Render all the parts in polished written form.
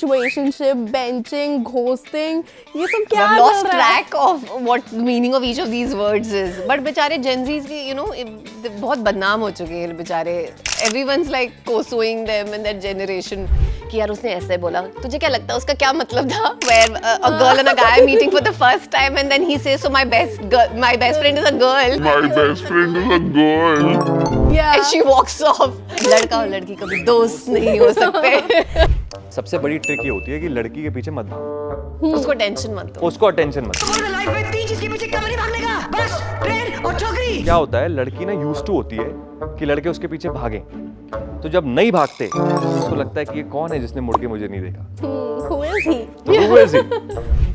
situationship, benching, ghosting, ये सब क्या I've lost चल रहा है? track of what meaning of each of these words is. But बेचारे Gen Zs की, you know, बहुत बदनाम हो चुके हैं बेचारे. Everyone's like co-suing them and their generation. कि यार उसने ऐसे बोला. तुझे क्या लगता है उसका क्या मतलब था? Where a girl and a guy meeting for the first time and then he says, so my best friend is a girl. My best friend is a girl. Yeah. And she walks off. लड़का और लड़की कभी दोस्त नहीं हो सकते. सबसे बड़ी ट्रिक ये होती है कि लड़की के पीछे मत भागो, उसको टेंशन मत दो. उसको अटेंशन मत दो। लाइफ में तीन चीज के पीछे कभी नहीं भागने का, बस ट्रेन और छोकरी। क्या होता है, लड़की ना यूज्ड टू होती है कि लड़के उसके पीछे भागें, तो जब नहीं भागते तो उसको लगता है कि ये कौन है जिसने मुड़ के मुझे नहीं देखा। Who is he? तो who is he?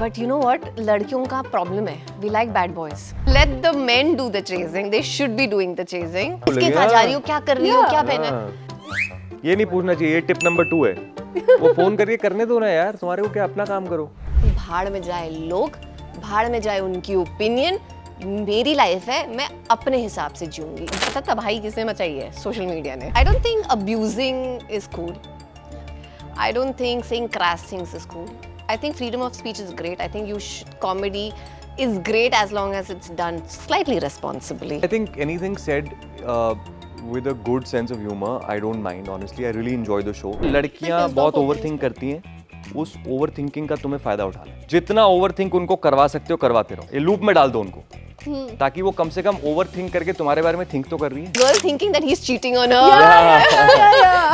But you know what? लड़कियों का प्रॉब्लम है. We like bad boys. Let the men do the chasing. They should be doing the chasing. किसके साथ जा रही हो? क्या कर रही हो? क्या पहना है? हाँ। ये नहीं पूछना चाहिए, ये टिप नंबर 2 है। वो फोन करके करने दो ना यार, तुम्हारे को क्या, अपना काम करो। भाड़ में जाए लोग, भाड़ में जाए उनकी ओपिनियन. मेरी लाइफ है, मैं अपने हिसाब से जीऊंगी. पता तबाही किसने मचाई है? सोशल मीडिया ने. I don't think abusing is cool. I don't think saying crass things is cool. I think freedom of speech is great. I think comedy is great as long as it's done slightly responsibly. I think anything said with a good sense of humor, I don't mind. Honestly, I really enjoy the show. लड़कियां बहुत overthink करती हैं. उस overthinking का तुम्हें फायदा उठाना है. जितना ओवरथिंक उनको करवा सकते हो करवाते रहो. ये लूप में डाल दो उनको, ताकि वो कम से कम ओवरथिंक करके तुम्हारे बारे में थिंक तो कर रही है. Girl thinking that he's cheating on her.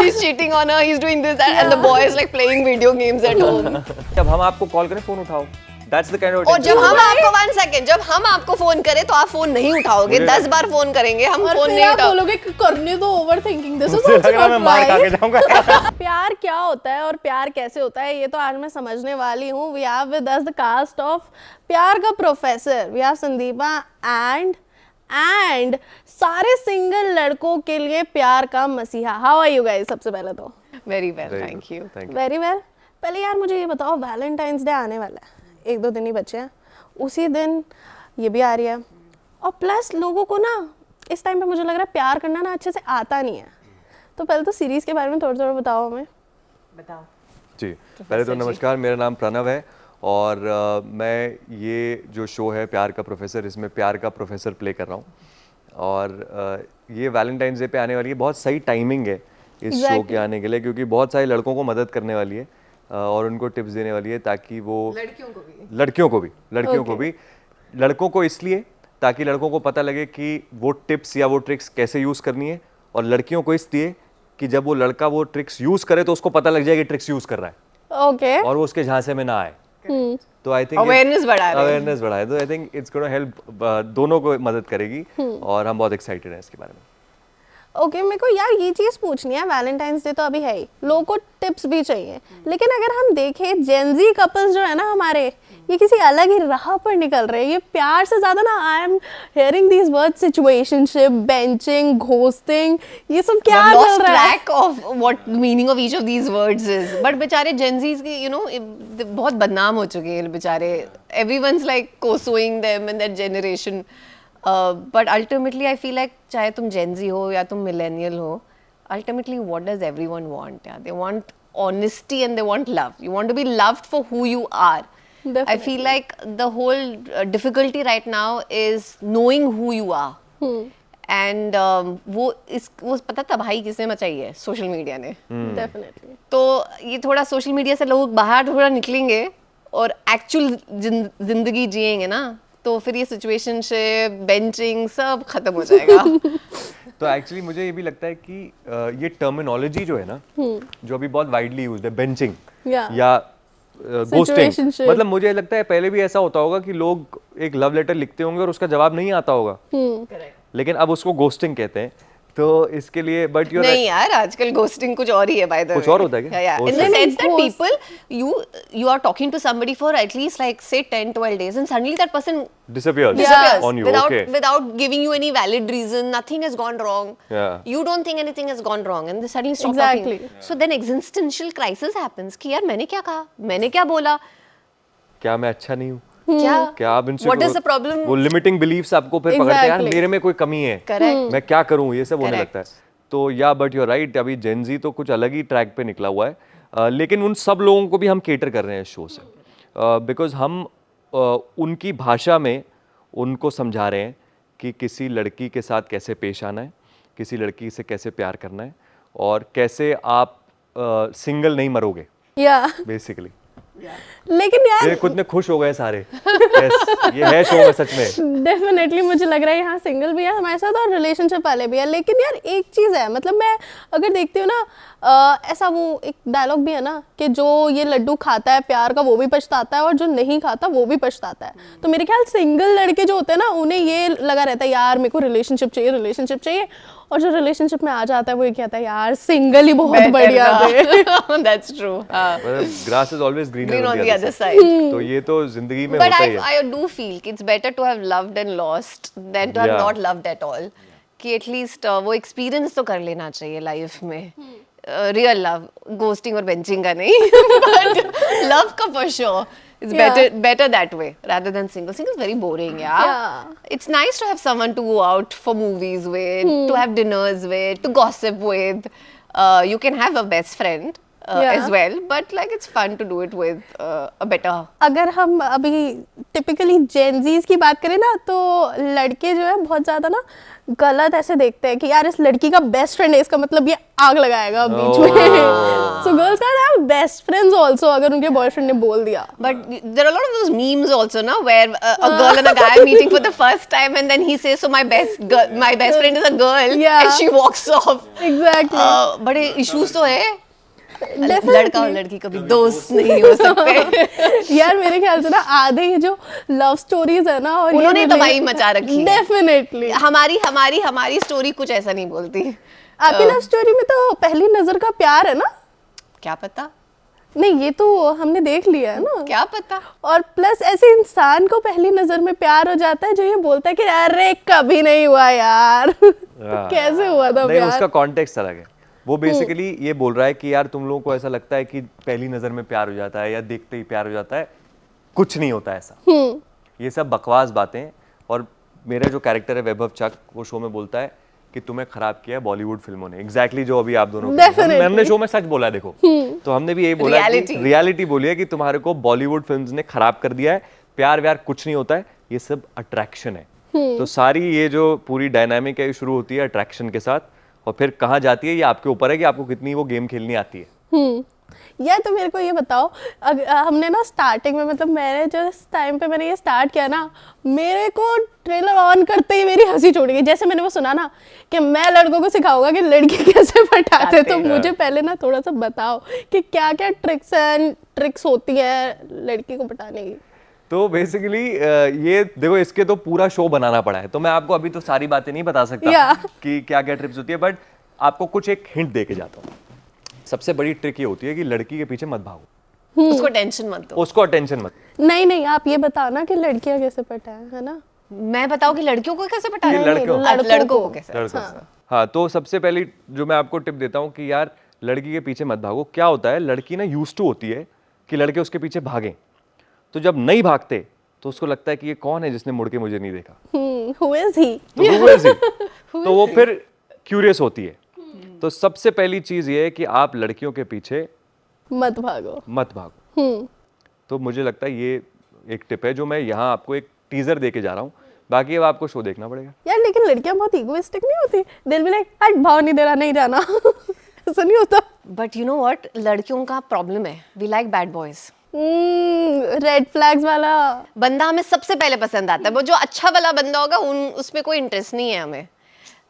He's cheating on her. He's doing this, that, and the boy is like playing video games at home. जब हम आपको कॉल करें फोन उठाओ. That's the kind of और जब attention. हम आपको 1 second, जब हम आपको फोन करें तो आप फोन नहीं उठाओगे. 10 बार फोन करेंगे, हम और फोन फिर नहीं आप उठाओगे. बोलोगे कि करने दो ओवरथिंकिंग. दिस इज मुझे लग रहा है मैं मार खा के जाऊंगा. प्यार क्या होता है और प्यार कैसे होता है, ये तो आज मैं समझने वाली हूँ. We have with us the cast of Pyaar Ka professor. We have Sandeepa and सारे सिंगल लड़कों के लिए प्यार का मसीहा. How are you guys? सबसे पहले तो very well, Very thank good. You. Thank you. Very well. पहले यार मुझे ये बताओ, वैलेंटाइंस डे आने वाला है, 1-2 दिन ही बचे हैं. उसी दिन ये भी आ रही है, और प्लस लोगों को ना इस टाइम पे मुझे लग रहा है प्यार करना ना अच्छे से आता नहीं है. तो पहले तो सीरीज के बारे में थोड़ा बताओ हमें. बताओ. जी, पहले तो नमस्कार, मेरा नाम प्रणव है और मैं ये जो शो है प्यार का प्रोफेसर, इसमें प्यार का प्रोफेसर प्ले कर रहा हूँ. और ये वैलेंटाइंस डे पे आने वाली है. बहुत सही टाइमिंग है इस शो के आने के लिए, क्योंकि बहुत सारे लड़कों को मदद करने वाली है और उनको टिप्स देने वाली है, ताकि वो लड़कियों को भी लड़कों को इसलिए ताकि लड़कों को पता लगे कि वो टिप्स या वो ट्रिक्स कैसे यूज़ करनी है, और लड़कियों को इसलिए कि जब वो लड़का वो ट्रिक्स यूज़ करे तो उसको पता लग जाए कि ट्रिक्स यूज़ कर रहा है. ओके. और वो उसके झांसे में ना आए. तो आई थिंक अवेयरनेस बढ़ा रहे हैं. अवेयरनेस बढ़ाए, तो I think it's gonna help, दोनों को मदद करेगी और हम बहुत एक्साइटेड हैं इसके बारे में. ओके, मेरे को यार ये चीज़ पूछनी है. वैलेंटाइंस डे तो अभी है ही, लोगों को टिप्स भी चाहिए, लेकिन अगर हम देखें जेनजी कपल्स जो है ना हमारे, ये किसी अलग ही राह पर निकल रहे हैं. ये प्यार से ज़्यादा ना, I am hearing these words, situationship, benching, ghosting, ये सब क्या I've चल lost रहा है? track of what meaning of each of these words is. But बेचारे Gen Zs की, you know, बहुत बदनाम हो चुके हैं बेचारे. Everyone's like co-suing them and their generation. But ultimately I feel like चाहे तुम Gen Z हो या तुम millennial हो, ultimately what does everyone want? Yeah, they want honesty and they want love. You want to be loved for who you are. I feel like the whole difficulty right now is knowing who you are. And वो पता तबाही किसने मचाई है? Social media ने. Definitely. तो ये थोड़ा सोशल मीडिया से लोग बाहर थोड़ा निकलेंगे और एक्चुअल जिंदगी जिएंगे ना, तो फिर ये सिचुएशनशिप, बेंचिंग सब खत्म हो जाएगा. तो एक्चुअली मुझे ये भी लगता है कि ये टर्मिनोलॉजी जो है ना, जो अभी बहुत वाइडली यूज्ड है, बेंचिंग Yeah. या गोस्टिंग, Situationship. मतलब मुझे लगता है पहले भी ऐसा होता होगा कि लोग एक लव लेटर लिखते होंगे और उसका जवाब नहीं आता होगा, लेकिन अब उसको गोस्टिंग कहते हैं. तो इसके लिए बट यू नहीं यार, आजकल घोस्टिंग कुछ और ही है. बाय द वे कुछ और होता है क्या? In the sense that people you are talking to somebody for at least like say 10-12 days and suddenly that person disappears disappears on you. without Okay. without giving you any valid reason. Nothing has gone wrong. Yeah. You don't think anything has gone wrong and they suddenly stop Exactly. talking. So then existential crisis happens कि यार मैंने क्या कहा, मैंने क्या बोला, क्या मैं अच्छा नहीं हूँ? क्या आप इनसे What is the problem? वो लिमिटिंग बिलीफ्स आपको फिर पकड़ते हैं, यार Exactly. मेरे में कोई कमी है, Correct. मैं क्या करूँ, ये सब होने Correct. लगता है. तो या बट यू आर राइट, अभी जेन जी तो कुछ अलग ही ट्रैक पे निकला हुआ है. लेकिन उन सब लोगों को भी हम केटर कर रहे हैं इस शो से, बिकॉज हम उनकी भाषा में उनको समझा रहे हैं कि किसी लड़की के साथ कैसे पेश आना है, किसी लड़की से कैसे प्यार करना है, और कैसे आप सिंगल नहीं मरोगे या बेसिकली। लेकिन यार मेरे खुद में खुश हो गए सारे। yes, ये है शो में सच में। डेफिनेटली मुझे लग रहा है यहाँ सिंगल भी है हमारे साथ और रिलेशनशिप वाले भी है। लेकिन यार एक चीज़ है, मतलब मैं अगर देखती हूँ ना ऐसा वो एक डायलॉग भी है ना कि जो ये लड्डू खाता है प्यार का वो भी पछताता है और जो नहीं खाता वो भी पछताता है। तो मेरे ख्याल सिंगल लड़के जो होते हैं ना उन्हें ये लगा रहता है यार मेरे को रिलेशनशिप चाहिए, और जो रिलेशनशिप में आ जाता है वो ये कहता है यार सिंगल ही बहुत बढ़िया थे। That's true. मतलब grass is always Green greener on the other side. तो ये तो जिंदगी में But होता ही है। I do feel कि it's better to have loved and lost than to have Yeah. not loved at all. कि एटलीस्ट वो एक्सपीरियंस तो कर लेना चाहिए लाइफ में। रियल लव, घोस्टिंग और बेंचिंग का नहीं, बट लव का for sure it's better that way rather than single. Single is very boring, yeah. It's nice to have someone to go out for movies with, to have dinners with, to gossip with. You can have a best friend as well, but like it's fun to do it with a better. अगर हम अभी typically Gen Zs की बात करें ना तो लड़के जो है बहुत ज़्यादा ना गलत ऐसे देखते हैं कि यार इस लड़की का बेस्ट फ्रेंड है इसका मतलब ये आग लगाएगा बीच में। So girls can have best friends also अगर उनके बॉयफ्रेंड ने बोल दिया। But there are a lot of those memes also, na, where a girl and a guy are meeting for the first time, and then he says, "So my best friend is a girl," Yeah. and she walks off. Exactly. बड़े issues तो है। लड़का और लड़की कभी दोस्त नहीं हो सकते। यार मेरे ख्याल से ना आधे ये जो लव स्टोरीज है ना और उन्होंने तबाही मचा रखी है। डेफिनेटली हमारी स्टोरी कुछ ऐसा नहीं बोलती। आपकी लव स्टोरी में तो पहली नजर का प्यार है ना? क्या पता, नहीं ये तो हमने देख लिया है ना। क्या पता। और प्लस ऐसे इंसान को पहली नजर में प्यार हो जाता है जो ये बोलता है कि अरे कभी नहीं हुआ यार। कैसे हुआ था नहीं, प्यार? उसका कॉन्टेक्स्ट अलग है। वो बेसिकली ये बोल रहा है कि यार तुम लोगों को ऐसा लगता है कि पहली नजर में प्यार हो जाता है या देखते ही प्यार हो जाता है, कुछ नहीं होता ऐसा। ये सब बकवास बातें हैं। और मेरा जो कैरेक्टर है वैभव चक, वो शो में बोलता है कि तुम्हें खराब किया बॉलीवुड फिल्मों ने। एग्जैक्टली जो अभी आप दोनों हमने शो में सच बोला है, देखो तो हमने भी यही बोला है कि रियलिटी बोली है कि तुम्हारे को बॉलीवुड फिल्म्स ने खराब कर दिया है, प्यार व्यार कुछ नहीं होता है, ये सब अट्रैक्शन है। तो सारी ये जो पूरी डायनामिक है ये शुरू होती है अट्रैक्शन के साथ, और फिर कहाँ जाती है ये आपके ऊपर है कि आपको कितनी वो गेम खेलनी आती है। यार तो मेरे को ये बताओ, हमने ना स्टार्टिंग में मतलब मैंने जो टाइम पे मैंने ये स्टार्ट किया ना, मेरे को ट्रेलर ऑन करते ही मेरी हंसी छूट गई। जैसे मैंने वो सुना ना कि मैं लड़कों को सिखाऊंगा कि लड़की कैसे पटाते, तो मुझे पहले ना थोड़ा सा बताओ कि क्या क्या ट्रिक्स होती है लड़की को पटाने की। तो बेसिकली ये देखो, इसके तो पूरा शो बनाना पड़ा है, तो मैं आपको अभी तो सारी बातें नहीं बता सकता कि क्या क्या ट्रिप्स होती है, बट आपको कुछ एक हिंट दे के जाता हूँ। सबसे बड़ी ट्रिक ये होती है कि लड़की के पीछे मत भागो, उसको टेंशन मत दो, उसको टेंशन मत। नहीं आप ये बताओ ना कि लड़कियां कैसे पटाएं, है ना? मैं बताऊं कि लड़कियों को कैसे पटाना है? लड़कों को कैसे? हाँ, तो सबसे पहली जो मैं आपको टिप देता हूँ कि यार लड़की के पीछे मत भागो। क्या होता है, लड़की ना यूज्ड टू होती है कि लड़के उसके पीछे भागें, तो जब नहीं भागते तो उसको लगता है कि ये कौन है जिसने मुड़ के मुझे नहीं देखा, who is he? तो वो फिर क्यूरियस होती है। तो सबसे पहली चीज ये है कि आप लड़कियों के पीछे मत भागो। तो मुझे लगता है ये एक टिप है जो मैं यहाँ आपको एक टीजर दे के जा रहा हूँ, बाकी अब आपको शो देखना पड़ेगा। यार लेकिन लड़कियां बहुत इगोइस्टिक नहीं होती? दिल में लाइक हट भाव नहीं दे रहा, नहीं जाना। ऐसा नहीं होता? बट यू नो व्हाट, लड़कियों का प्रॉब्लम है, we like bad boys. Red flags वाला बंदा हमें सबसे पहले पसंद आता है, वो जो अच्छा वाला बंदा होगा उसमें कोई इंटरेस्ट नहीं है हमें।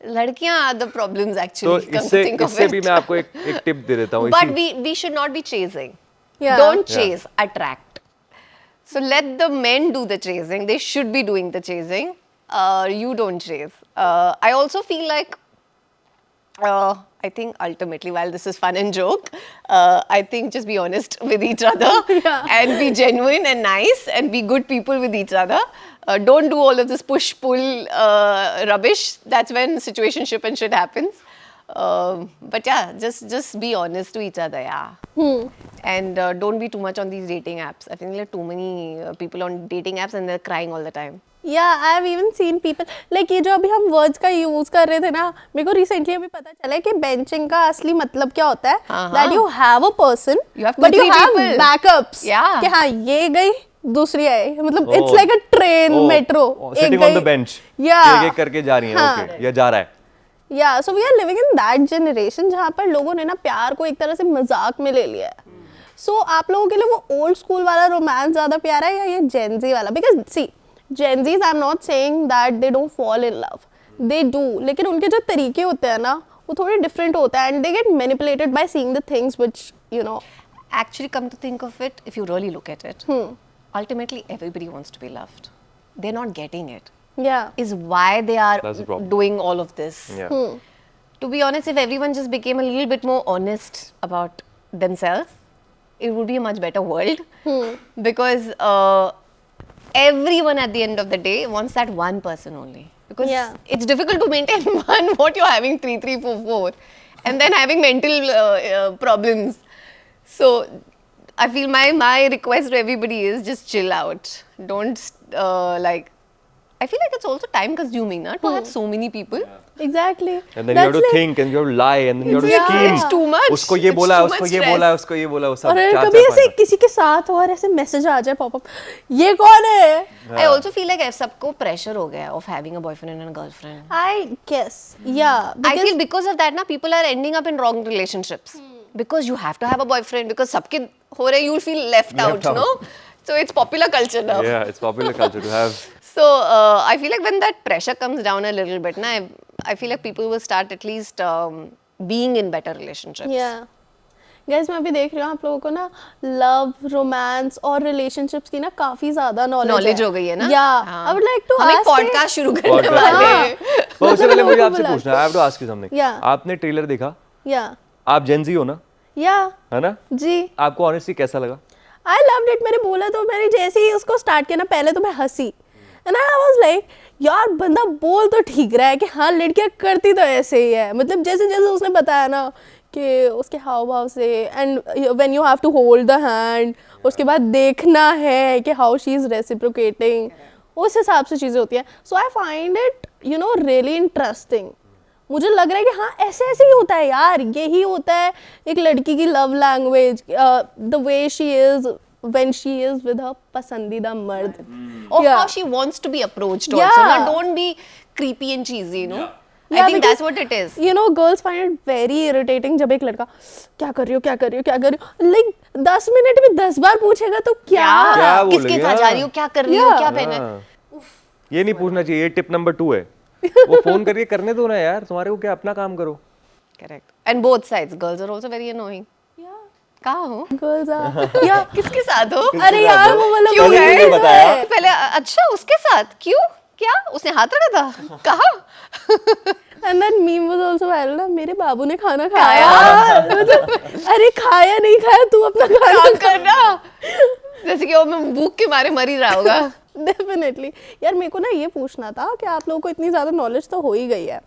लड़कियां आर द प्रॉब्लम्स एक्चुअली। तो इससे भी मैं आपको एक टिप दे देता हूँ। But we should not be chasing, don't chase, attract. So let the men do the chasing, they should be doing the chasing, you don't chase. I also feel like I think ultimately, while this is fun and joke, I think just be honest with each other and be genuine and nice and be good people with each other. Don't do all of this push-pull rubbish. That's when situationship and shit happens. But yeah, just be honest to each other, yeah. And don't be too much on these dating apps. I think there are too many people on dating apps and they're crying all the time. Yeah, I've even seen people like ये जो अभी हम words का use कर रहे थे ना, मेरे को रिसेंटली अभी पता चला है कि बेंचिंग का असली मतलब क्या होता है, that you have a person You have two, but you three have people. backups. Yeah. कि हाँ ये गई दूसरी आई, मतलब it's like a train metro. एक सिटिंग ऑन द गई- बेंच, Yeah. एक करके जा रही है, हाँ. ओके, या जा रहा है. Yeah, so we are living in that generation जहाँ पर लोगों ने ना प्यार को एक तरह से मजाक में ले लिया है. So आप लोगों के लिए वो ओल्ड स्कूल वाला रोमांस ज़्यादा प्यारा है या ये Gen Z वाला? Because see, Gen Zs I'm not saying that they don't fall in love. They do, लेकिन उनके जो तरीके होते हैं ना वो थोड़े डिफरेंट होते हैं and they get manipulated by seeing the things which you know. Actually, come to think of it, if you really look at it, ultimately everybody wants to be loved. They're not getting it. Yeah. Is why they are That's the problem. doing all of this. Yeah. To be honest, if everyone just became a little bit more honest about themselves, it would be a much better world. Because everyone at the end of the day wants that one person only. Because Yeah. it's difficult to maintain one, what you're having 3, 3, 4, 4, and then having mental problems. So I feel my request to everybody is just chill out. Don't like. I feel like it's also time consuming, na, to have so many people. Exactly. And then you have to think and you have to lie and then you have to Yeah. scheme. It's too much. उसको ये It's बोला, too उसको much ये stress. बोला, उसको ये बोला, वो सब और चार कभी चार ऐसे पाँच- किसी के साथ और ऐसे मैसेज आ जाए पॉपअप, ये कौन है? I also feel like सबको pressure हो गया of having a boyfriend and a girlfriend. I guess, yeah. I feel because of that ना people are ending up in wrong relationships because you have to have a boyfriend because सबके हो रहे you'll feel left out, out. no? So it's popular culture now. Yeah, it's popular culture to have. So I feel like when that pressure comes down a little bit, na, I feel like people will start at least being in better relationships. Yeah. Guys, मैं अभी देख रही हूँ आप लोगों को ना love, romance और रिलेशनशिप्स की ना काफी ज्यादा Knowledge हो गई है ना? Yeah. हाँ. I would like to हम एक ask podcast शुरू करने Podcast. वाले हाँ. हैं. पर उससे पहले मुझे आपसे बोला। पूछना है, I have to ask you something. Yeah. आपने ट्रेलर देखा? Yeah. आप जेन ज़ी हो ना? Yeah. है ना? जी. आपको ऑनेस्टली कैसा लगा? I loved it. मैंने बोला तो मैंने जैसे ही उसको स्टार्ट किया ना पहले तो मैं हंसी. And I was like, यार बंदा बोल तो ठीक रहा है कि हाँ लड़कियाँ करती तो ऐसे ही है, मतलब जैसे जैसे उसने बताया ना कि उसके हाव भाव से and when you have to hold the hand, उसके बाद देखना है कि हाउ शी इज रेसिप्रोकेटिंग, उस हिसाब से चीज़ें होती हैं. So I find it you know really interesting. मुझे लग रहा है कि हाँ ऐसे ऐसे ही होता है यार, यही होता है एक लड़की की love language, the way she is when she is with her पसंदीदा मर्द. Or Yeah. how she wants to be approached Yeah. also. Na? Don't be creepy and cheesy, you know? I Yeah, think because, that's what it is. You know, girls find it very irritating जब एक लड़का क्या कर रही हो क्या कर रही हो क्या कर रही हो, like 10 मिनट में 10 बार पूछेगा तो क्या क्या किसके बोलेंगे, साथ जा रही हो, क्या कर रही हो, Yeah. क्या पहना है. हाँ. ये नहीं पूछना चाहिए, ये टिप नंबर 2 है. वो फोन करके करने दो ना यार, तुम्हारे को क्या, अपना काम करो. Correct. And both sides, girls are also very annoying. कहाँ हो? girls are yeah. किसके साथ हो? अरे यार वो वाला क्यों movie गए? नहीं बताया? पहले अच्छा उसके साथ क्यों? क्या उसने हाथ रखा था? कहाँ? and that meme was also viral ना, मेरे बाबू ने खाना खाया. मतलब अरे खाया नहीं खाया तू अपना खाना काम करना. जैसे कि वो मैं भूख के मारे मर ही रहा होगा. डेफिनेटली. यार मेरे को ना ये पूछना था कि आप लोगों को इतनी ज़्यादा नॉलेज तो हो ही गई है,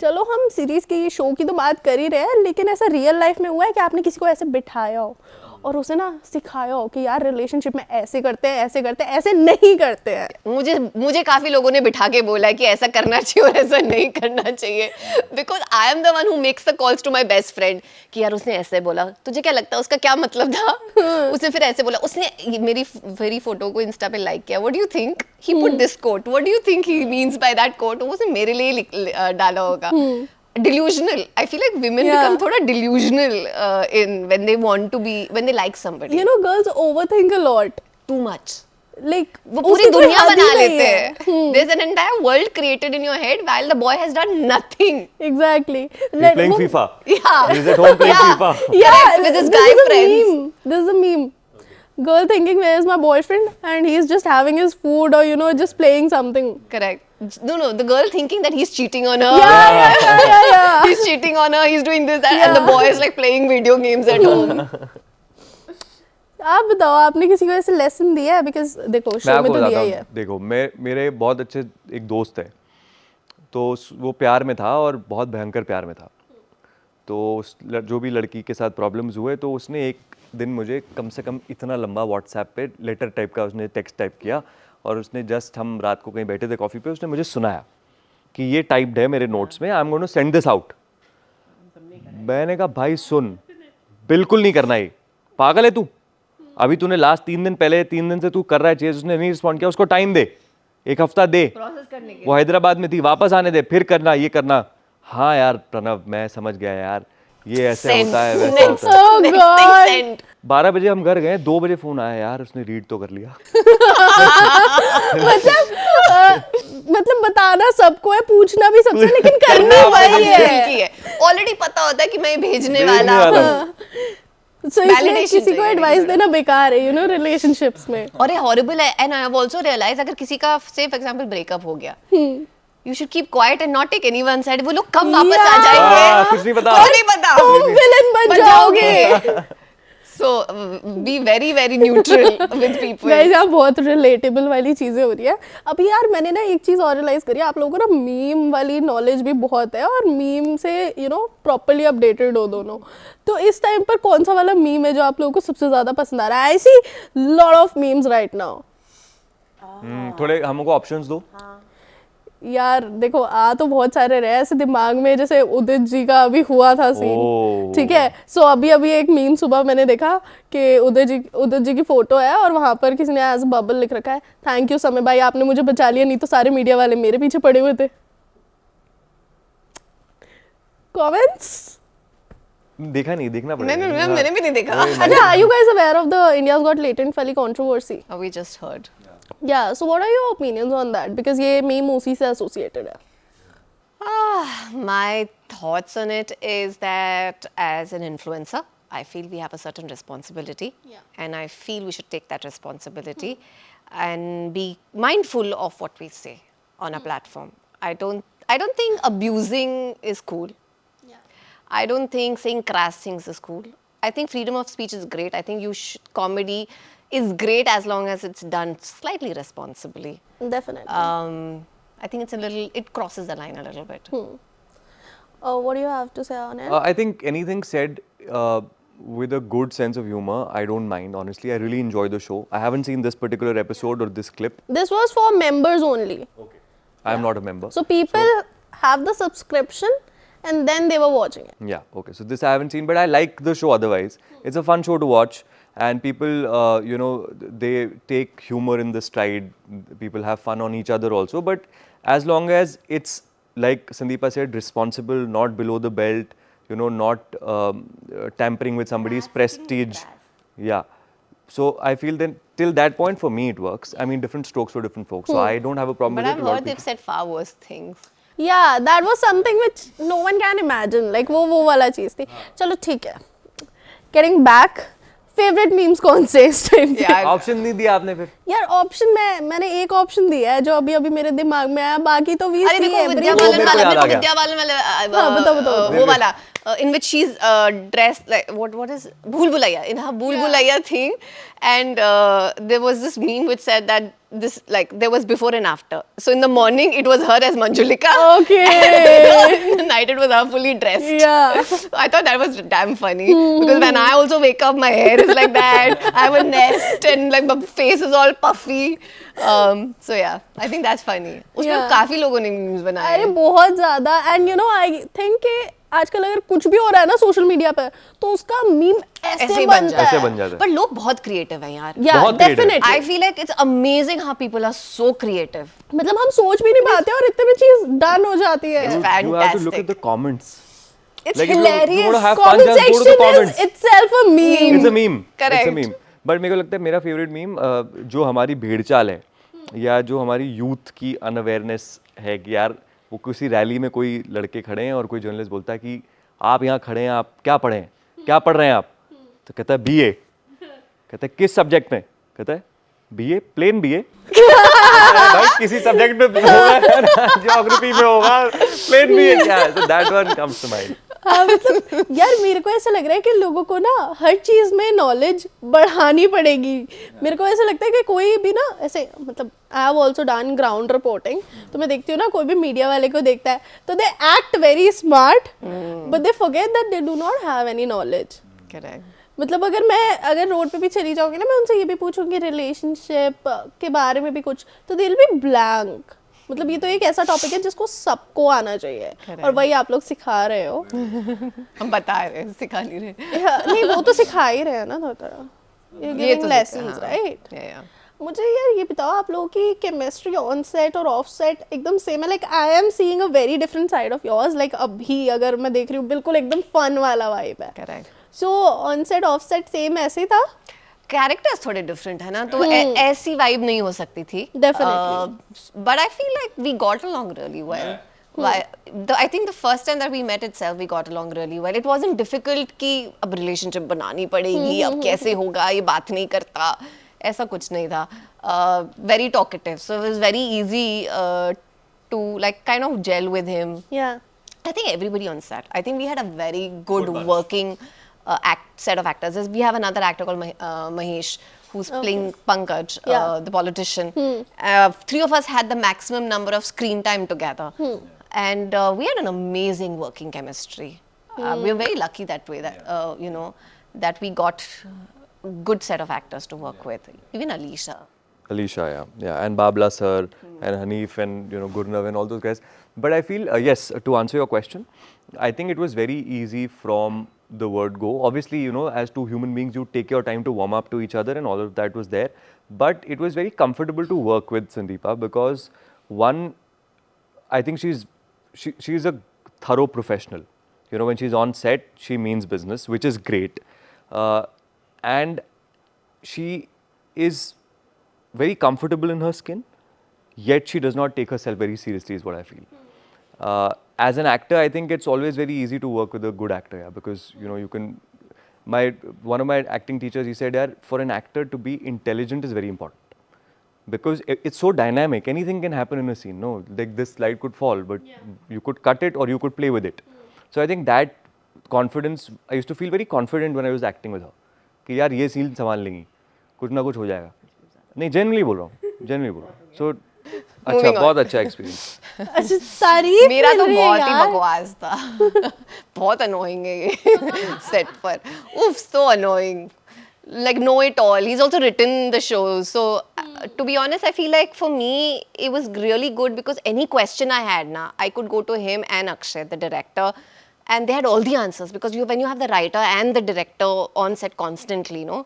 चलो हम सीरीज़ की शो की तो बात कर ही रहे हैं, लेकिन ऐसा रियल लाइफ में हुआ है कि आपने किसी को ऐसे बिठाया हो और उसे ना सिखाया हो कि यार रिलेशनशिप में ऐसे करते हैं ऐसे करते हैं ऐसे नहीं करते हैं? मुझे काफी लोगों ने बिठा के बोला है कि ऐसा करना चाहिए और ऐसा नहीं करना चाहिए. Because I am the one who makes the calls to my best friend कि यार उसने ऐसे बोला, तुझे क्या लगता है उसका क्या मतलब था? उसने फिर ऐसे बोला, उसने मेरी फोटो को इंस्टा पे लाइक किया, what do you think he put this quote, what do you think he means by that quote? उसने मेरे लिए डाला होगा. Delusional. I feel like women Yeah. become थोड़ा delusional in when they want to be, when they like somebody. You know, girls overthink a lot. Too much. Like वो पूरी उसकी कोई दुनिया हद ही बना नहीं लेते है. हैं. There's an entire world created in your head while the boy has done nothing. Exactly. He's playing FIFA. Yeah. He's at home playing Yeah. FIFA. Yeah, Correct, with his this guy is a friends. meme. This is a meme. Girl thinking where is my boyfriend and he's just having his food or you know just playing something. Correct. No, the girl thinking that he's cheating on her. Yeah. He's cheating on her. He's doing this, that, and the boy is like playing video games at home. आप बताओ आपने किसी को ऐसे lesson दिया है? Because देखो मैं शो में आपको तो बताता दिया ही हूँ, है. देखो मेरे बहुत अच्छे एक दोस्त है, तो वो प्यार में था और बहुत भयंकर प्यार में था. तो जो भी लड़की के साथ प्रॉब्लम्स हुए तो उसने एक दिन मुझे कम से कम इतना लंबा व्हाट्सएप पे लेटर टाइप का उसने टेक्स्ट टाइप किया और उसने जस्ट हम रात को कहीं बैठे थे कॉफ़ी पे, उसने मुझे सुनाया कि ये टाइप्ड है मेरे नोट्स में, I am going to send this out. मैंने कहा भाई सुन, बिल्कुल नहीं करना, ये पागल है तू, अभी तूने लास्ट 3 दिन पहले 3 दिन से तू कर रहा है चीज, उसने नहीं रिस्पॉन्ड किया, उसको टाइम दे, 1 हफ्ता दे, वो हैदराबाद में थी, वापस आने दे, फिर करना, ये करना। हाँ यार प्रणव, मैं समझ गया यार, ये ऐसे होता है, वैसा होता है। Oh God. 12 बजे हम घर गए, 2 बजे फोन आया, यार उसने रीड तो कर लिया। मतलब बताना सबको है, पूछना भी सबसे, लेकिन करना वही है। ऑलरेडी पता होता है कि मैं भेजने भेजने वाला वाला हूँ। So इसलिए Validation किसी को चाहिए एडवाइस देना बेकार है, रिलेशनशिप्स में। और ये हॉरिबल है, and I have also realise अगर किसी का से फॉर एग्जांपल ब्रेकअप हो गया, you should keep quiet and not take anyone side. वो लोग कब वापस आ जाएंगे कुछ नहीं पता, कुछ नहीं पता, तुम विलन बन जाओगे। So be very very neutral with people. Guys यहाँ बहुत रिलेटेबल वाली चीजें हो रही है। अभी यार मैंने ना एक चीज और रियलाइज करी, आप लोगों को ना मीम वाली नॉलेज भी बहुत है, और मीम से प्रॉपर्ली अपडेटेड हो दोनों। तो इस टाइम पर कौन सा वाला मीम है जो आप लोगों को सबसे ज्यादा पसंद आ रहा है? I see lot of memes right now. थोड़े हमको ऑप्शंस दो। यार देखो, आ तो बहुत सारे रहे ऐसे दिमाग में, जैसे उदित जी का अभी हुआ था सीन, ओह। ठीक है। सो अभी एक मीम सुबह मैंने देखा कि उदित जी की फोटो है और वहां पर किसी ने एज बबल लिख रखा है, थैंक यू समय भाई, आपने मुझे बचा लिया, नहीं तो सारे मीडिया वाले मेरे पीछे पड़े हुए थे। कमेंट्स देखा नहीं, देखना पड़ेगा। मैंने भी नहीं देखा। अच्छा, are you guys aware of the India's Got Latent वाली controversy? We just heard. Yeah, so what are your opinions on that? Because ये meme उसी से associated है। My thoughts on it is that as an influencer, I feel we have a certain responsibility, and I feel we should take that responsibility and be mindful of what we say on a platform. I don't think abusing is cool. I don't think saying crass things is cool. I think freedom of speech is great. I think comedy is great as long as it's done slightly responsibly. Definitely. I think it crosses the line a little bit. What do you have to say on it? I think anything said with a good sense of humor, I don't mind. Honestly, I really enjoy the show. I haven't seen this particular episode or this clip. This was for members only. Okay. I am not a member. So people have the subscription and then they were watching it. Yeah, okay. So this I haven't seen, but I like the show otherwise. It's a fun show to watch, and people, they take humor in the stride. People have fun on each other also. But as long as it's, like Sandeepa said, responsible, not below the belt, not tampering with somebody's prestige. Yeah. So I feel that till that point, for me, it works. I mean, different strokes for different folks. So I don't have a problem But with I've it. A lot of heard they've people- said far worse things. Yeah, that was something which no one can imagine. Like वो वाला चीज थी. चलो ठीक है. Getting back, favorite memes कौन से इस टाइम पे? Yeah, ऑप्शन नहीं दिया आपने फिर? यार ऑप्शन मैंने एक ऑप्शन दिया है जो अभी मेरे दिमाग में आया, बाकी तो वी अरे सी देखो विद्या वो बालन मेरे को वाला, याद आ मेरे को गया। विद्या बालन वाला हाँ, बताओ। वो वाला in which she's dressed like what is Bhool Bhulaiya, in her Bhool Bhulaiya thing, and there was this meme which said that this, like, there was before and after. So in the morning it was her as Manjulika. Okay. In the night it was her fully dressed. Yeah. So I thought that was damn funny because when I also wake up, my hair is like that. I have a nest and like my face is all puffy. So yeah, I think that's funny. उसमें Yeah. काफी लोगों ने memes बनाए अरे हैं. बहुत ज्यादा, and I think कि आजकल अगर कुछ भी हो रहा है ना सोशल मीडिया पर, तो उसका मीम ऐसे ऐसे बनता ऐसे है. बन जाता है। पर लोग बहुत क्रिएटिव हैं यार. Yeah, बहुत creative. definitely. I feel like it's amazing how people are so creative. मतलब हम सोच भी नहीं पाते और इतने में चीज डन हो जाती है. It's You have to look fantastic. at the comments. It's Like, if you want to hilarious. have fun, Comment just go to the section comments. is itself a meme. It's a meme. Correct. It's a meme. But मेरे को लगता है मेरा favourite meme जो हमारी भेड़चाल है या जो हमारी यूथ की अनअवेयरनेस है कि यार वो किसी रैली में कोई लड़के खड़े हैं और कोई जर्नलिस्ट बोलता है कि आप यहाँ खड़े हैं, आप क्या पढ़े हैं, क्या पढ़ रहे हैं आप? तो कहता है BA. कहता है किस सब्जेक्ट में? कहता है BA, प्लेन BA. भाई किसी सब्जेक्ट में होगा, ज्योग्राफी में होगा, प्लेन BA क्या है? So that one comes to mind. हाँ, मतलब यार मेरे को ऐसा लग रहा है कि लोगों को ना हर चीज में नॉलेज बढ़ानी पड़ेगी. मेरे को ऐसा लगता है कि कोई भी ना ऐसे, मतलब आई have also done ground reporting, तो मैं देखती हूँ ना कोई भी मीडिया वाले को देखता है तो they act very smart but they forget that they do not have any knowledge. Correct. मतलब अगर रोड पे भी चली जाऊंगी ना, मैं उनसे ये भी पूछूंगी रिलेशनशिप के बारे में भी कुछ, तो दिल भी ब्लैंक। मतलब ये तो एक ऐसा टॉपिक है जिसको सबको आना चाहिए, और वही आप लोग सिखा रहे हो। हम बता रहे हैं, सिखा नहीं रहे। नहीं, वो तो सिखा ही रहे हैं ना थोड़ा थोड़ा, यू गिविंग लेसन्स, राइट? मुझे यार ये बताओ, आप लोगों की केमिस्ट्री ऑन सेट और ऑफ सेट एकदम सेम है? Like I am seeing a very different side of yours. Like अभी अगर मैं देख रही हूँ, बिल्कुल एकदम फन वाला वाइब है। Correct. So on set of set same ऐसे ही था? कैरेक्टर्स थोड़े डिफरेंट है ना, तो ऐसी वाइब नहीं हो सकती थी। Definitely. But I feel like we got along really well. I think the first time that we met itself, we got along really well. It wasn't difficult कि अब relationship बनानी पड़ेगी, अब कैसे होगा, ये बात नहीं करता, ऐसा कुछ नहीं था. Very talkative, so it was very easy to like kind of gel with him. Yeah. I think everybody on set. I think we had a very good working set of actors. We have another actor called Mahesh, who's playing Pankaj, the politician. Three of us had the maximum number of screen time together. And we had an amazing working chemistry. We were very lucky that way, that you know, that we got a good set of actors to work with. Even Alisha, yeah, and Babla sir, and Hanif, and you know Gurnav and all those guys. But I feel yes, to answer your question, I think it was very easy from the word go. Obviously, you know, as two human beings, you take your time to warm up to each other, and all of that was there. But it was very comfortable to work with Sandeepa because one, I think she's a thorough professional. You know, when she's on set, she means business, which is great, and she is very comfortable in her skin, yet she does not take herself very seriously, is what I feel. As an actor, I think it's always very easy to work with a good actor, yeah, because you know you can. One of my acting teachers, he said, yeah, for an actor to be intelligent is very important, because it's so dynamic. Anything can happen in a scene. No, like this light could fall, but you could cut it or you could play with it. So I think that confidence, I used to feel very confident when I was acting with her. कि यार ये scene संभाल लेंगी, कुछ ना कुछ हो जाएगा. नहीं, genuinely बोल रहा हूँ, genuinely बोल रहा हूँ. So अच्छा, बहुत अच्छा एक्सपीरियंस. अच्छा, तारीफ मेरा तो मिल रही है बहुत ही यार. बकवास था. बहुत annoying है ये सेट पर. Oof, so annoying. Like know it all. He's also written the shows. So to be honest, I feel like for me it was really good because any question I had, I could go to him and Akshay, the director, and they had all the answers because when you have the writer and the director on set constantly, you know.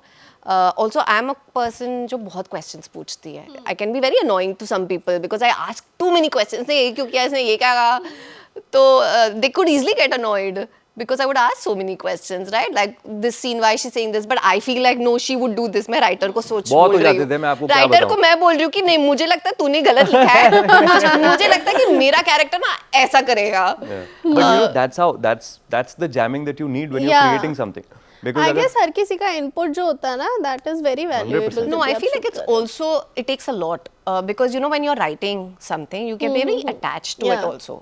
Also, I'm a person जो बहुत questions पूछती है. I can be very annoying to some people because I ask too many questions. ये क्यों किया इसने, ये क्या कहा? तो they could easily get annoyed because I would ask so many questions, right? Like this scene, why is she saying this? But I feel like no, she would do this. मैं writer को सोच बहुत बोल हो रही जाते थे, मैं हूँ. आपको क्या Writer को बताऊँ? मैं बोल रही हूँ कि नहीं, मुझे लगता है तूने गलत लिखा है. मुझे लगता है कि मेरा character ना ऐसा करेगा. Yeah. But you know, that's the jamming that you need when you're Yeah. creating something. Because I अगर- guess हर किसी का input जो होता है ना, that is very valuable. 100%. No, I feel like it's also, it takes a lot because you know when you're writing something, you get very attached to it Yeah. also,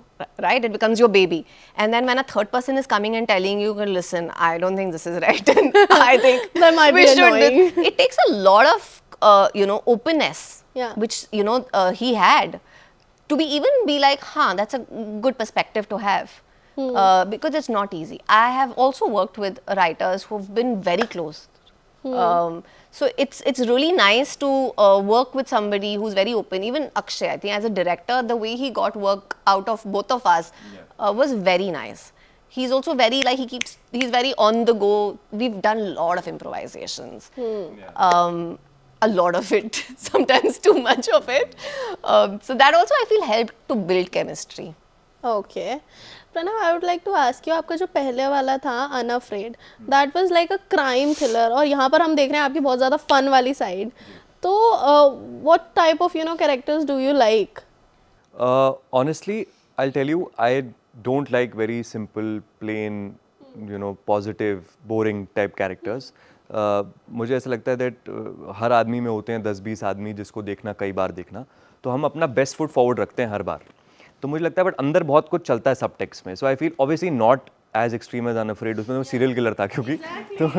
right? It becomes your baby. And then when a third person is coming and telling you, listen, I don't think this is right, and I think That might we be should. annoying. It takes a lot of you know, openness, Yeah. which you know he had to be like, that's a good perspective to have. Because it's not easy. I have also worked with writers who've been very close. So it's really nice to work with somebody who's very open. Even Akshay, I think as a director, the way he got work out of both of us was very nice. He's also very like he's very on the go. We've done a lot of improvisations. A lot of it, sometimes too much of it. So that also I feel helped to build chemistry. Okay. Pranav, I would like to ask you, आपका जो पहले वाला था Unafraid, that was like a crime thriller, और यहाँ पर हम देख रहे हैं आपकी बहुत ज़्यादा fun वाली side. तो what type of characters do you like? Honestly, I'll tell you, I don't like very simple, plain, you know, positive, boring type characters. मुझे ऐसा लगता है that हर आदमी में होते हैं 10-20 आदमी जिसको देखना कई बार देखना, तो हम अपना बेस्ट फुट फॉरवर्ड रखते हैं हर बार. तो मुझे लगता है बट अंदर बहुत कुछ चलता है सब टेक्स्ट में. So I feel obviously not as extreme as unafraid, उसमें तो सीरियल किलर था क्योंकि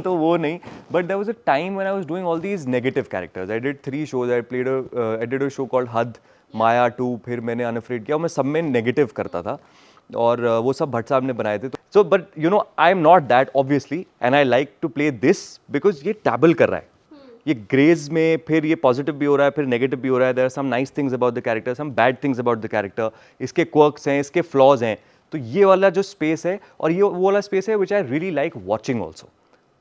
तो वो नहीं. But there was a time when I was doing all these negative characters. I did 3 shows. I did a show called Hadh, Maya 2, फिर मैंने unafraid किया और मैं सब में नेगेटिव करता था. और वो सब भट्ट साहब ने बनाए थे. So but you know I am not that obviously and I like to play this because ये टैबल कर रहा है. ये ग्रेज में फिर ये पॉजिटिव भी हो रहा है, फिर नेगेटिव भी हो रहा है. There are some nice things about the character, some bad things about the character. इसके क्वर्क्स हैं, इसके फ्लॉज हैं. तो ये वाला जो स्पेस है और ये वो वाला स्पेस है which I really like watching also.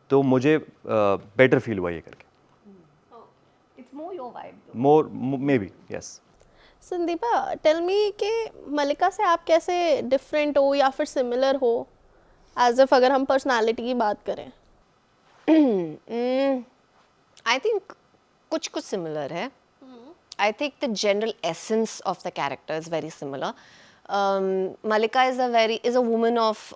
तो मुझे बेटर फील हुआ ये करके. It's more your vibe. More maybe yes. Sandeepa, tell me कि मलिका से आप कैसे डिफरेंट हो या फिर सिमिलर हो, एज इफ अगर हम पर्सनालिटी की बात करें. I think कुछ similar है. I think the general essence of the character is very similar. Malika is a woman of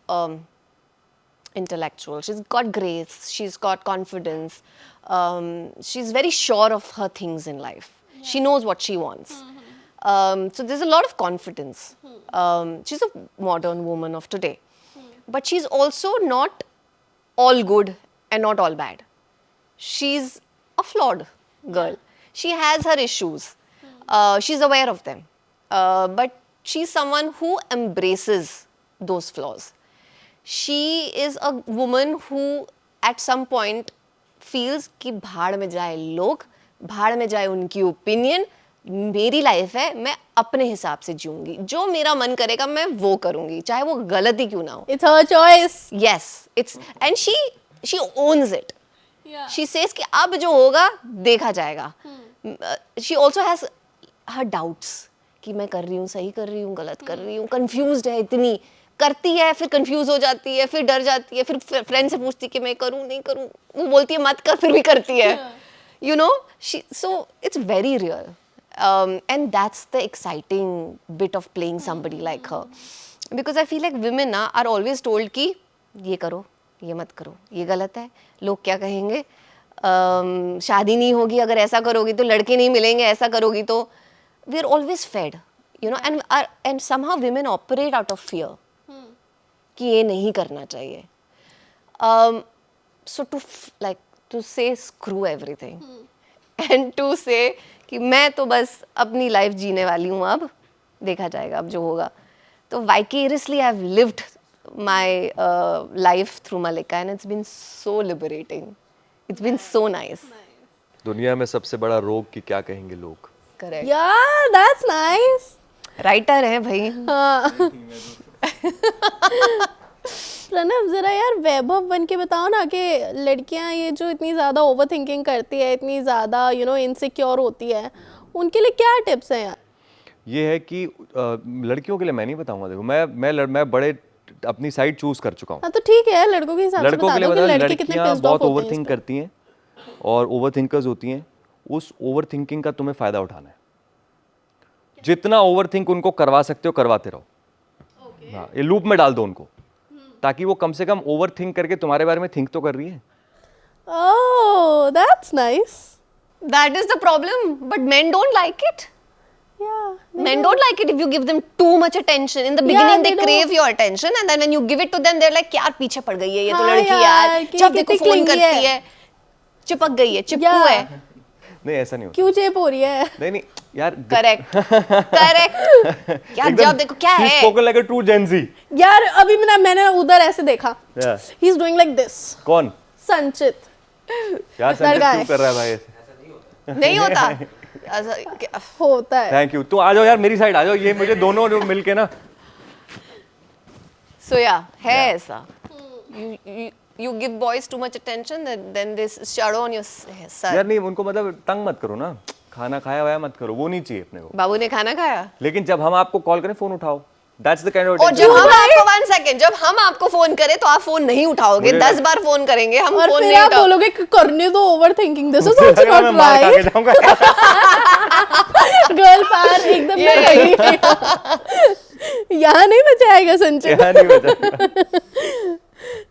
intellectual. She's got grace. She's got confidence. She's very sure of her things in life. She knows what she wants. So there's a lot of confidence. She's a modern woman of today. But she's also not all good and not all bad. She's a flawed girl. She has her issues. She's aware of them. But she's someone who embraces those flaws. She is a woman who at some point feels कि भाड़ में जाए लोग, भाड़ में जाए उनकी opinion, मेरी लाइफ है, मैं अपने हिसाब से जीऊंगी, जो मेरा मन करेगा मैं वो करूंगी, चाहे वो गलत ही क्यों ना हो. It's her choice. Yes, it's and she owns it. Yeah. She says कि अब जो होगा देखा जाएगा. She also has her doubts कि मैं कर रही हूँ, सही कर रही हूँ, गलत कर रही हूँ, confused है इतनी, करती है फिर कंफ्यूज हो जाती है, फिर डर जाती है, फिर फ्रेंड से पूछती कि मैं करूँ नहीं करूँ, वो बोलती है मत कर, फिर भी करती है. You know, so it's very real. And that's the exciting bit of playing somebody like her. Because I feel like women are always told कि ये करो, ये मत करो, ये गलत है, लोग क्या कहेंगे, शादी नहीं होगी अगर ऐसा करोगी तो, लड़के नहीं मिलेंगे ऐसा करोगी तो. We are always fed, you know, and somehow women operate out of fear. कि ये नहीं करना चाहिए. So to say screw everything and to say कि मैं तो बस अपनी लाइफ जीने वाली हूँ, अब देखा जाएगा अब जो होगा. तो vicariously I've lived my life through Malika and it's been so liberating. It's been so nice. दुनिया में सबसे बड़ा रोग कि क्या कहेंगे लोग. Correct. Yeah, that's nice. Writer है भाई. प्रणव, जरा यार वैभव बन के बताओ ना कि लड़कियां ये जो इतनी ज़्यादा ओवर थिंकिंग करती है, इतनी ज़्यादा इनसिक्योर होती है, उनके लिए क्या टिप्स हैं यार? ये है कि लड़कियों के लिए मैं नहीं बताऊंगा. देखो मैं बड़े अपनी साइड चूज कर चुका हूँ. हाँ तो ठीक है, लड़कों के हिसाब से लड़कों के लिए बता दो कि लड़के कितने लड़कियाँ pissed off बहुत होते ओवर हैं थिंक इस पे। करती हैं और ओवर थिंकर्स होती हैं. उस ओवर थिंकिंग का तुम्हें फायदा उठाना है. जितना ओवर थिंक उनको करवा सकते हो करवाते रहो. हाँ, ये लूप में डाल दो उनको, ताकि वो कम से कम ओवर थिंक करके तुम्हारे बारे में थिंक तो कर रही है. Oh, that's nice. That is the problem. But men don't like it. Yeah. Men don't like it if you give them too much attention. In the beginning, they they don't. crave your attention, and then when you give it to them, they're like, यार पीछे पड़ गई है ये तो हाँ लड़की यार, यार. कि जब देखो कितनी फोन clingy करती है. है, चिपक गई है, चिपकू Yeah. है. नहीं ऐसा नहीं होता. क्यों चेप हो रही है? नहीं यार. Correct. Correct. यार जब देखो क्या है. Spoken like a true Gen Z. यार अभी मैंने उधर ऐसे देखा. Yeah. He's doing like this. कौन? संचित. यार संचित क्यों कर रहा है भाई ऐसे? नहीं होता. होता है. Thank you. तो आ जाओ यार मेरी साइड आ जाओ. ये मुझे दोनों जो मिलके ना. So yeah, है ऐसा. You give boys too much attention, then they shadow on your sir. यार नहीं, उनको मतलब तंग मत करो ना. खाना खाया वाया मत करो, वो नहीं चाहिए अपने को. बाबू ने खाना खाया. लेकिन जब हम आपको कॉल करें फोन उठाओ. That's the kind of और जब हम आपको 1 सेकंड, जब हम आपको फोन करें तो आप फोन नहीं उठाओगे. 10 बार फोन करेंगे, हम और फोन फिर नहीं आप उठाओगे. बोलोगे कि करने दो overthinking. This is also not right. Girl पार एकदम ना कहीं. यहाँ नहीं बचाएगा संचित. यहाँ नहीं बचा.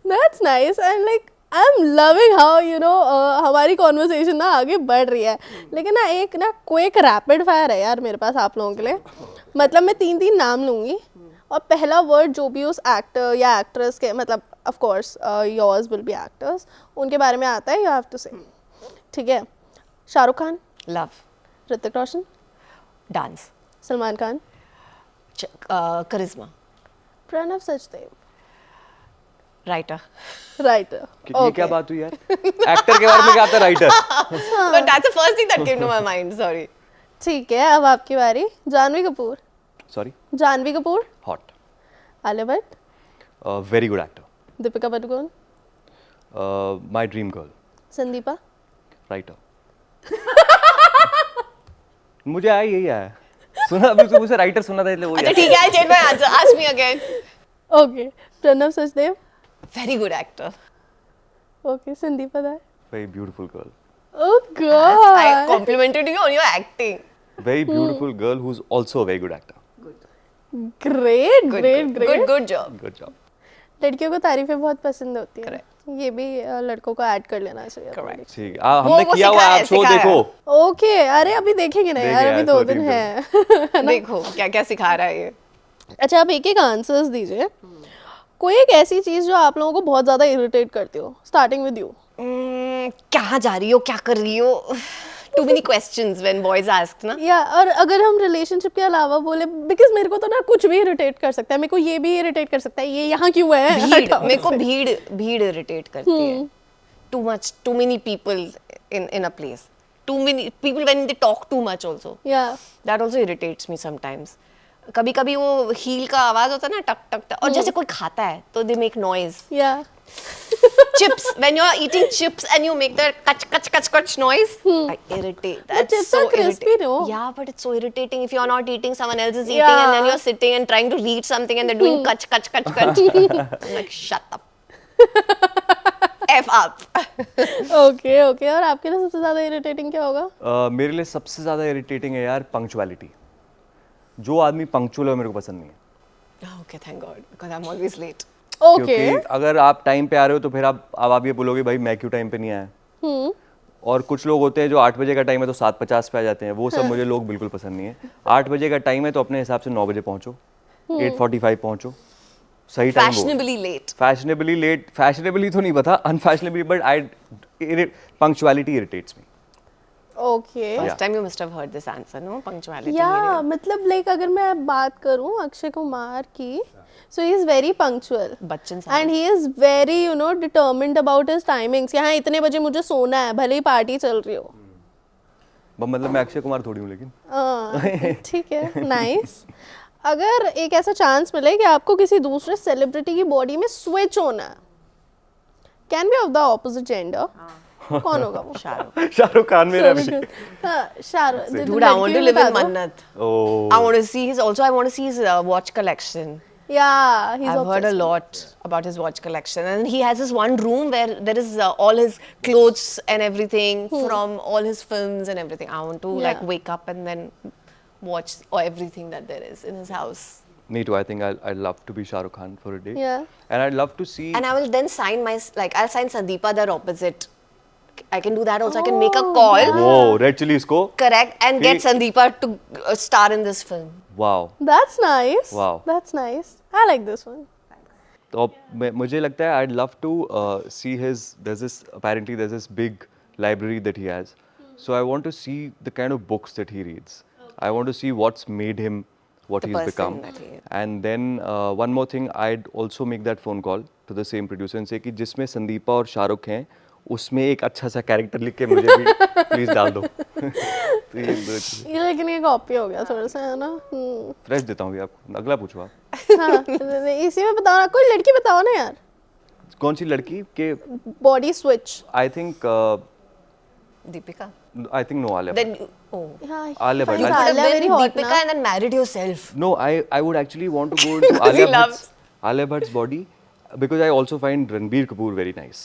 That's nice and like I'm loving how हमारी कॉन्वर्सेशन ना आगे बढ़ रही है. लेकिन ना एक ना क्विक रैपिड फायर है यार मेरे पास आप लोगों के लिए. मतलब मैं 3 नाम लूंगी और पहला वर्ड जो भी उस एक्टर या एक्ट्रेस के, मतलब of course yours will be actors, उनके बारे में आता है, यू हैव टू से. ठीक है? शाहरुख खान, लव, ऋतिक रोशन, डांस, सलमान खान, करिश्मा, प्रणव सचदेव, Writer. राइटर. ये क्या बात हुई यार? एक्टर के बारे में क्या आता है writer? But that's the first thing that came to my mind. Sorry. ठीक है, अब आपकी बारी. Janhvi Kapoor. Sorry. Janhvi Kapoor. Hot. Alia Bhatt. Very good actor. Deepika Padukone. My dream girl. Sandeepa. Writer. मुझे आया यही आया. सुना अभी तुमसे राइटर सुना था इसलिए वो अच्छा ठीक है, I'll change my answer. Ask me again. Okay. Pranav Sachdev. Very good actor. Okay. Sandeepa Das. Very beautiful girl. Oh I God. complimented you on your acting. Very beautiful girl who's also a very good actor. Great, Good, great, good, great. good job. Good job. लड़कियों को तारीफें बहुत पसंद होती है. Correct. ये भी लड़कों को ऐड कर लेना चाहिए. Correct. ठीक है. हमने वो किया हुआ सिखाया है, है, आप शो सिखाया है. देखो. ओके. अरे अभी देखेंगे ना यार, देखेंगे अभी यार, 2 दो दिन तीन है. देखो क्या क्या सिखा रहा है ये. अच्छा, आप एक एक आंसर्स दीजिए. कोई एक ऐसी चीज जो आप लोगों को बहुत ज्यादा इरिटेट करती हो. Starting with you. कहाँ जा रही हो, क्या कर रही हो? Too many questions when boys ask ना. या और अगर हम रिलेशनशिप के अलावा बोले, बिकॉज मेरे को तो ना कुछ भी इरिटेट कर सकता है. मेरे को ये भी इरिटेट कर सकता है. ये यहाँ क्यों है? भीड़, हटाओ मेरे को इसे. भीड़ इरिटेट करती है. Too many people in a place. Too many people when they talk too much also. या That also irritates me sometimes. कभी कभी वो हील का आवाज होता है ना, टक टक टक, और जैसे कोई खाता है तो they make noise. या Chips, when you're eating chips and you make that kach kach kach kach noise, I irritate. That's chips so are crispy, irritating. no? Yeah, but it's so irritating if you're not eating, someone else is eating, and then you're sitting and trying to read something and they're doing kach kach kach kach. I'm like, shut up. F up. Okay okay. और आपके लिए सबसे ज्यादा irritating क्या होगा? मेरे लिए सबसे ज्यादा इरिटेटिंग है यार पंक्चुअलिटी. जो आदमी पंक्चुअल है मेरे को पसंद नहीं है. Okay, thank God, because I'm always late. Okay. क्योंकि अगर आप टाइम पे आ रहे हो तो फिर आप ये बोलोगे भाई मैं क्यों टाइम पे नहीं आया. और कुछ लोग होते हैं जो 8 बजे का टाइम है तो 7:50 पे आ जाते हैं. वो सब मुझे लोग बिल्कुल पसंद नहीं है. 8 बजे का टाइम है तो अपने हिसाब से 9 बजे पहुंचो, 8:45 पहुंचो. सही time. Fashionably late. Fashionably late. Fashionably तो नहीं पता, unfashionably, but I punctuality irritates me. Okay. First time you must have heard this answer, no? Punctuality. या मतलब लाइक अगर मैं बात करूं अक्षय कुमार की, so he is very punctual Bachchan साहब. and he is very determined about his timings. यहाँ इतने बजे मुझे सोना है, भले ही पार्टी चल रही हो. मतलब मैं अक्षय कुमार थोड़ी हूँ लेकिन. ठीक है. नाइस. अगर एक ऐसा चांस मिले कि आपको किसी दूसरे सेलिब्रिटी की बॉडी में स्विच होना है, can be of the opposite gender, कौन होगा वो? शाहरुख खान मेरा भी. Shahrukh. Dude, I want to live with Mannat. Oh. I want to see his. Also, I want to see his watch collection. Yeah, he's I've heard a obsessed. lot about his watch collection, and he has this one room where there is all his clothes and everything from all his films and everything. I want to like Yeah. wake up and then watch everything that there is in his house. Me too. I think I'd love to be Shahrukh Khan for a day. Yeah. And I'd love to see. And I will then sign I'll sign Sandeepa their opposite. I can do that also. I can make a call. Whoa, Red Chillies को. Correct, and get He- Sandeepa to star in this film. Wow. That's nice. Wow. That's nice. I like this one. तो मुझे लगता है I'd love to see his. Apparently there's this big library that he has. So I want to see the kind of books that he reads. I want to see what's made him what The he's person become. that he is. And then one more thing, I'd also make that phone call to the same producer and say कि जिसमें संदीपा और शाहरुख हैं उसमें एक अच्छा सा character लिख के मुझे भी प्लीज डाल दो. तो ये दो चीजें. ये लेकिन ये कॉपी हो गया थोड़ा सा, है ना? फ्रेश देता हूँ आपको. अगला पूछो आप. हाँ. इसी में बताओ ना, कोई लड़की बताओ ना यार. कौन सी लड़की के? Body switch. I think Deepika. No Alia. Then हाँ. Alia Bhatt. you I'll- could have Alia been very hot Deepika ना. and then married yourself. No, I would actually want to go into Because he Alia Bhatt's body because I also find Ranbir Kapoor very nice.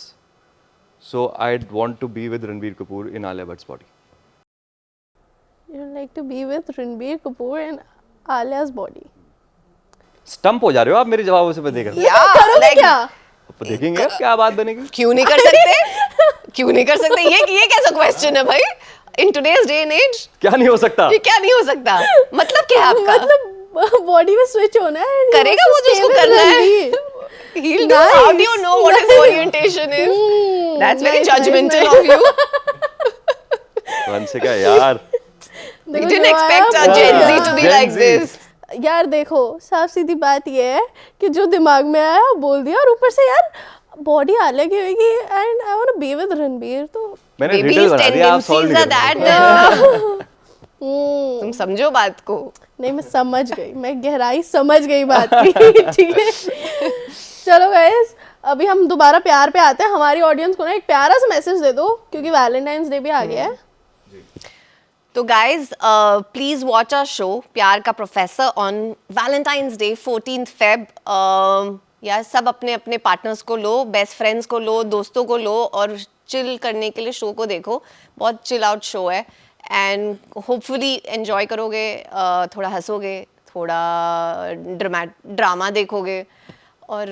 So I'd want to be with Ranbir Kapoor in Alia Bhatt's body. You like to be with Ranbir Kapoor and Alia's body. Stump हो जा रहे हो आप मेरे जवाबों से. मैं देख रहा हूँ. Yeah, करोगे like क्या? अब देखेंगे अब क्या बात बनेगी. क्यों नहीं कर सकते? क्यों नहीं कर सकते? ये कैसा क्वेश्चन है भाई? In today's day and age, क्या नहीं हो सकता. ये क्या नहीं हो सकता? मतलब क्या है आपका? मतलब बॉडी में स्विच होना है. and he करेगा wants वो to जो stay उसको with करना है. Ranbir. He'll do. How do you know what his orientation is? That's very nice, judgmental nice, of you. Vanshika यार. We देखो didn't जो expect आया our Gen Z वो to be Gen like Z. this. यार देखो साफ सीधी बात ये है कि जो दिमाग में आया बोल दिया, और ऊपर से यार बॉडी अलग ही होगी and I want to be with Ranbir, तो मैंने Baby's डिटेल बना दिया, आप सॉल्व tendencies नहीं are कर that हम्म, तुम समझो बात को। नहीं मैं समझ गई, मैं गहराई समझ गई बात की। ठीक है चलो गाइस, अभी हम दोबारा प्यार पे आते हैं। हमारी ऑडियंस को ना एक प्यारा सा मैसेज दे दो क्योंकि वैलेंटाइंस डे भी आ गया है। तो guys please watch our show Pyaar Ka professor on Valentine's Day 14th Feb। यार सब अपने अपने पार्टनर्स को लो, बेस्ट फ्रेंड्स को लो, दोस्तों को लो और चिल करने के लिए शो को देखो। बहुत चिल आउट शो है एंड होपफुली एंजॉय करोगे, थोड़ा हंसोगे, थोड़ा ड्रामा देखोगे और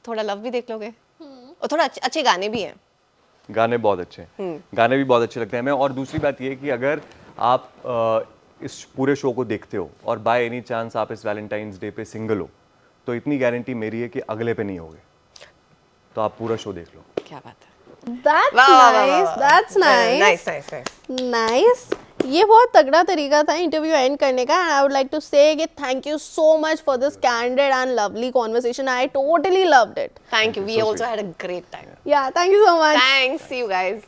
थोड़ा लव भी देख लोगे और थोड़ा अच्छे गाने भी हैं। गाने बहुत अच्छे हैं, गाने भी बहुत अच्छे लगते हैं हमें। और दूसरी बात ये है कि अगर आप इस पूरे शो को देखते हो और बाय एनी चांस आप इस वैलेंटाइंस डे पे सिंगल हो, तो इतनी गारंटी मेरी है कि अगले पे नहीं होगे, तो आप पूरा शो देख लो। क्या बात है, That's वाह, वाह, वाह, nice, वाह, that's nice. Nice nice nice. Nice, ये बहुत तगड़ा तरीका था इंटरव्यू एंड करने का। And I would like to say कि thank you so much for this candid and lovely conversation. I totally loved it. Thank you. We also had a great time. या thank you so much. Thanks. See you guys.